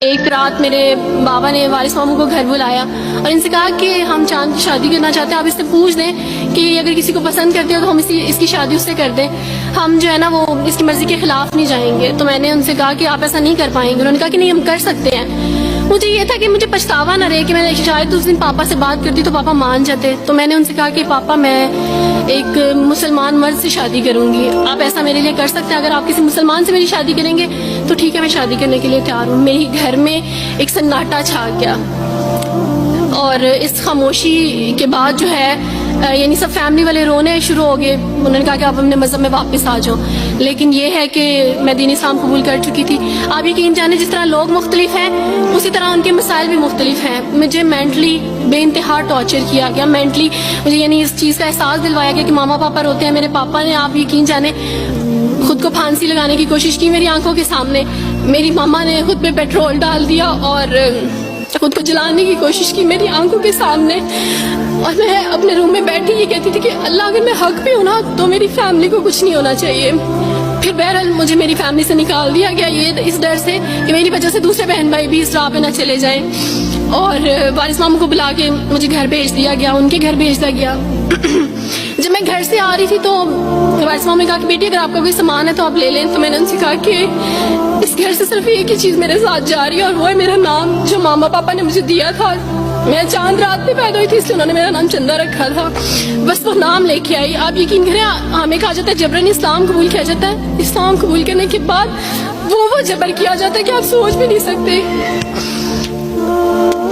ایک رات میرے بابا نے وارث ماموں کو گھر بلایا اور ان سے کہا کہ ہم چاند کی شادی کرنا چاہتے ہیں، آپ اس سے پوچھ دیں کہ اگر کسی کو پسند کرتے ہو تو ہم اس کی شادی اس سے کر دیں، ہم جو ہے نا وہ اس کی مرضی کے خلاف نہیں جائیں گے۔ تو میں نے ان سے کہا کہ آپ ایسا نہیں کر پائیں گے۔ انہوں نے کہا کہ نہیں، ہم کر سکتے ہیں۔ مجھے یہ تھا کہ مجھے پچھتاوا نہ رہے کہ میں نے شاید اس دن پاپا سے بات کرتی تو پاپا مان جاتے۔ تو میں نے ان سے کہا کہ پاپا میں ایک مسلمان مرد سے شادی کروں گی، آپ ایسا میرے لیے کر سکتے ہیں؟ اگر آپ کسی مسلمان سے میری شادی کریں گے تو ٹھیک ہے، میں شادی کرنے کے لیے تیار ہوں۔ میری گھر میں ایک سناٹا چھا گیا اور اس خاموشی کے بعد جو ہے یعنی سب فیملی والے رونے شروع ہو گئے۔ انہوں نے کہا کہ آپ اپنے مذہب میں واپس آ جاؤ، لیکن یہ ہے کہ میں دین اسلام قبول کر چکی تھی۔ آپ یقین جانیں جس طرح لوگ مختلف ہیں اسی طرح ان کے مسائل بھی مختلف ہیں۔ مجھے مینٹلی بے انتہا ٹارچر کیا گیا، مینٹلی مجھے یعنی اس چیز کا احساس دلوایا گیا کہ ماما پاپا روتے ہیں۔ میرے پاپا نے آپ یقین جانیں خود کو پھانسی لگانے کی کوشش کی میری آنکھوں کے سامنے۔ میری ماما نے خود پہ پیٹرول ڈال دیا اور خود کو جلانے کی کوشش کی میری آنکھوں کے سامنے، اور میں اپنے روم میں بیٹھی یہ کہتی تھی کہ اللہ اگر میں حق بھی ہوں نا تو میری فیملی کو کچھ نہیں ہونا چاہیے۔ پھر بہرحال مجھے میری فیملی سے نکال دیا گیا، یہ اس ڈر سے کہ میری وجہ سے دوسرے بہن بھائی بھی اس راہ پہ نہ چلے جائیں، اور وارث ماموں کو بلا کے مجھے گھر بھیج دیا گیا، ان کے گھر بھیج دیا گیا۔ جب میں گھر سے آ رہی تھی تو وارث ماموں نے کہا کہ بیٹی اگر آپ کا کوئی سامان ہے تو آپ لے لیں۔ تو میں نے ان سے کہا کہ اس گھر سے صرف ایک ہی چیز میرے ساتھ جا رہی ہے اور وہ ہے میرا نام جو ماما پاپا نے مجھے دیا تھا۔ میں چاند رات میں پیدا ہوئی تھی اس لیے انہوں نے میرا نام چندہ رکھا تھا، بس وہ نام لے کے آئی۔ آپ یقین کریں ہمیں کہا جاتا ہے جبرن اسلام قبول کیا جاتا ہے، اسلام قبول کرنے کے بعد وہ جبر کیا جاتا ہے کہ آپ سوچ بھی نہیں سکتے۔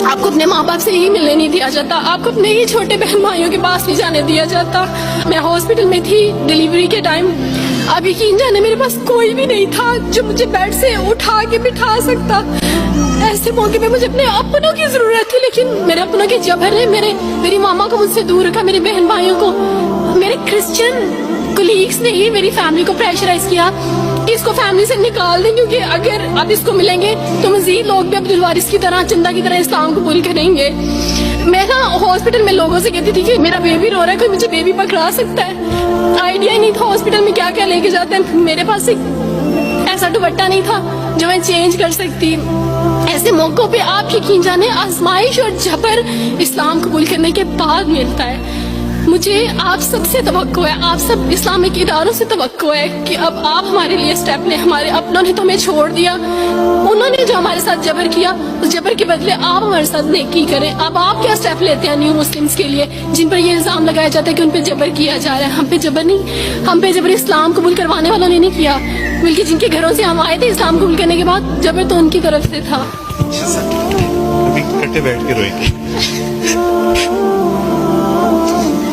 آپ کو اپنے ماں باپ سے ہی ملنے نہیں دیا جاتا، آپ کو اپنے ہی چھوٹے بہن بھائیوں کے پاس نہیں جانے دیا جاتا۔ میں ہاسپٹل میں تھی ڈیلیوری کے ٹائم، آپ یقین جانے میرے پاس کوئی بھی نہیں تھا جو مجھے بیڈ سے اٹھا کے بٹھا سکتا۔ ایسے موقع پہ مجھے اپنے اپنوں کی ضرورت تھی، لیکن میرے اپنوں کے جبر نے میری ماما کو مجھ سے دور رکھا، میرے بہن بھائیوں کو۔ میرے کرسچن کولیگس نے ہی میری فیملی کو پریشرائز کیا کہ اس کو فیملی سے نکال دیں، کیونکہ اگر آپ اس کو ملیں گے تو مزید لوگ بھی عبدالوارث کی طرح چندہ کی طرح اسلام قبول کریں گے۔ میں نا ہاسپٹل میں لوگوں سے کہتی تھی کہ میرا بیبی رو رہا ہے، کوئی مجھے بیبی پکڑا سکتا ہے؟ آئیڈیا ہی نہیں تھا ہاسپٹل میں کیا کیا لے کے جاتے ہیں۔ میرے پاس ایک ایسا دوپٹہ نہیں تھا جو میں چینج کر سکتی۔ ایسے موقعوں پہ آپ یقین جانے آزمائش اور جبر اسلام قبول کرنے کے بعد ملتا ہے۔ مجھے آپ سب سے توقع ہے، آپ سب اسلامک اداروں سے توقع ہے کہ اب آپ ہمارے لیے سٹیپ لیں۔ ہمارے اپنوں نے تو ہمیں چھوڑ دیا، انہوں نے جو ہمارے ساتھ جبر کیا اس جبر کے بدلے آپ ہمارے ساتھ نیکی کریں۔ اب آپ کیا سٹیپ لیتے ہیں نیو مسلمز کے لیے جن پر یہ الزام لگایا جاتا ہے کہ ان پہ جبر کیا جا رہا ہے؟ ہم پہ جبر نہیں، ہم پہ جبر اسلام قبول کروانے والوں نے نہیں کیا، بلکہ جن کے گھروں سے ہم آئے تھے اسلام قبول کرنے کے بعد جبر تو ان کی طرف سے تھا۔ کٹے بیٹھ کے روئیں گے۔